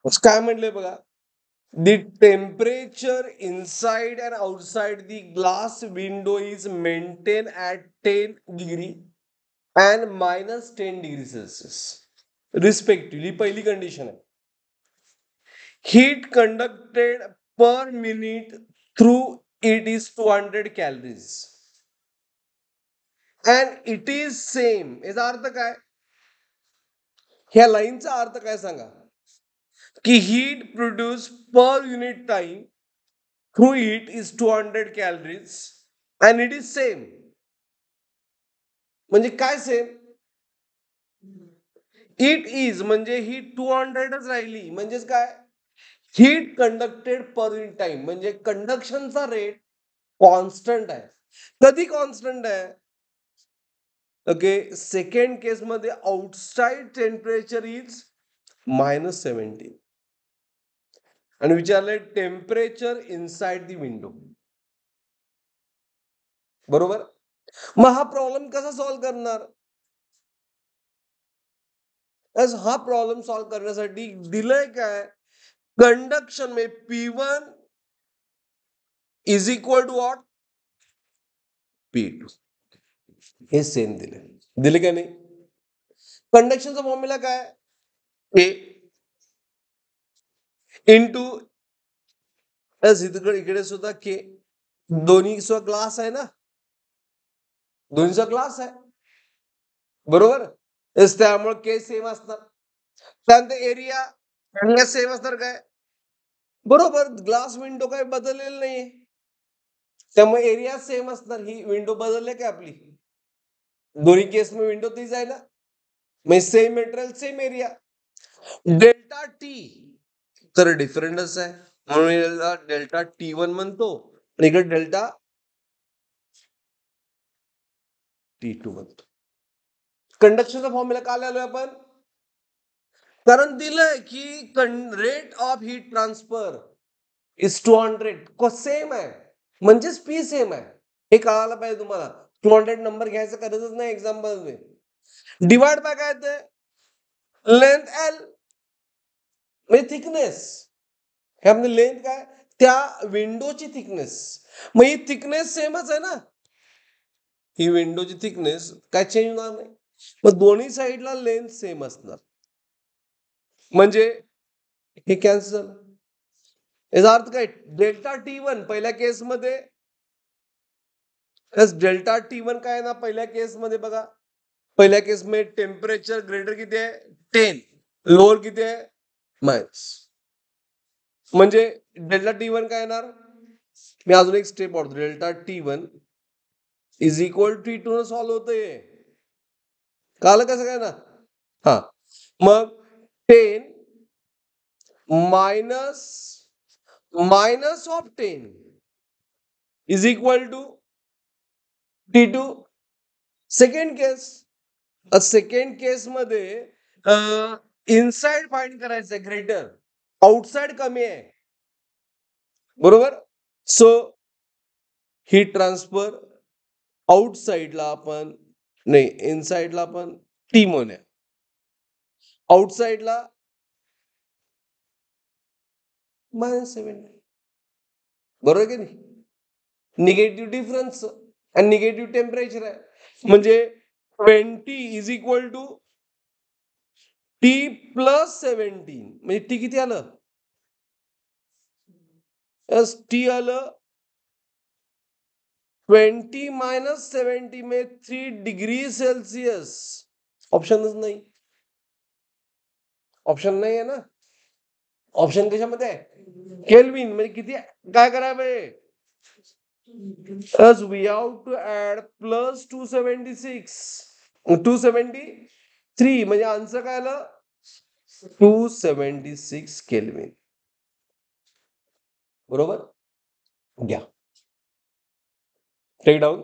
काय म्हणलंय बघा, the temperature inside and outside the glass window is maintained at 10 degree and minus 10 degree Celsius respectively. पहिली condition आहे. Heat conducted per minute through it is 200 calories and it is same. याचा अर्थ काय? ह्या लाईनचा अर्थ काय सांगा, की heat produce per unit time through it is 200 calories and it is same. म्हणजे काय सेम? इट इज म्हणजे ही 200च राहिली, म्हणजेच काय, heat conducted per unit time म्हणजे कंडक्शनचा रेट कॉन्स्टंट आहे. कधी कॉन्स्टंट आहे? ओके, सेकंड केस मध्ये आउटसाइड टेम्परेचर इज -17 आणि विचारलंय टेम्परेचर इनसाइड दी विंडो. बरोबर. मग हा प्रॉब्लेम कसा सॉल्व्ह करणार? हा प्रॉब्लेम सॉल्व्ह करण्यासाठी दिलंय काय, कंडक्शन में P1 is equal to what, P2. हे सेम दिले का नाही? कंडक्शनचा फॉर्म्युला काय, ए इंटू एस, इकडे सुद्धा के, दोन्हीचा ग्लास आहे ना, दोन्हीचा ग्लास आहे, बरोबर. त्यामुळे के सेम असणार. त्यानंतर एरिया सेम असणार काय, बरोबर. ग्लास विंडो काय बदललेलं नाहीये, त्यामुळे एरिया सेम असणार. ही विंडो बदलले काय आपली? दोन्ही केस में विंडो तीच आहे ना, म्हणजे same material same area. Delta T तर डिफरंटच आहे, म्हणून याला डेल्टा T1 म्हणतो आणि इकडे डेल्टा T2 म्हणतो. कंडक्शनचा फॉर्म्युला का लिहिलोय आपण? कारण दिलंय की rate of heat transfer is 200 same आहे, म्हणजेच पी सेम आहे. हे कळायला पाहिजे तुम्हाला. 200 नंबर घ्यायचं गरजच नाही एक्झाम्पल मध्ये. डिवाइड बाय काय ते लेंथ एल म्हणजे थिकनेस. ह्यामध्ये लेंथ काय, त्या विंडोची थिकनेस. मग ही थिकनेस सेमच आहे ना, ही विंडोची थिकनेस काय चेंज होणार नाही. मग दोन्ही साईडला लेंथ सेम असणार, म्हणजे हे कॅन्सल झालं. याचा अर्थ काय, डेल्टा T1 पहिल्या केसमध्ये, डेल्टा T1 काय ना पहिल्या केसमध्ये बघा, पहिल्या केसमध्ये टेम्परेचर ग्रेटर किती आहे, 10, लोअर किती आहे, मायनस. म्हणजे डेल्टा T1 काय येणार, मी अजून एक स्टेप वाढतो, delta T1 is equal T2 न सॉल्व्ह होतंय. कळलं कसं काय ना? हा, मग 10 minus of 10 is equal to T2. Second case मध्ये इनसाइड फाइंड करायचं ग्रेटर, आउटसाइड कमी आहे, बरोबर. सो हीट ट्रान्सफर आउटसाइडला आपण नाही, इनसाइडला आपण टी म्हणूया, आउटसाइडला -7, बरोबर की नाही. निगेटिव्ह डिफरन्स आणि निगेटिव्ह टेम्परेचर आहे, म्हणजे 20 is equal to T plus 17, म्हणजे टी किती आलं, टी आलं 20 मायनस 70 में 3 डिग्री सेल्सियस. ऑप्शनच नाही, ऑप्शन नाही आहे ना. ऑप्शन कशामध्ये आहे, केल्विन, म्हणजे किती काय करायला पाहिजे, as we have to add plus 276 273, म्हणजे आन्सर काय आलं 276 केल्विन. बरोबर. घ्या टेक डाऊन.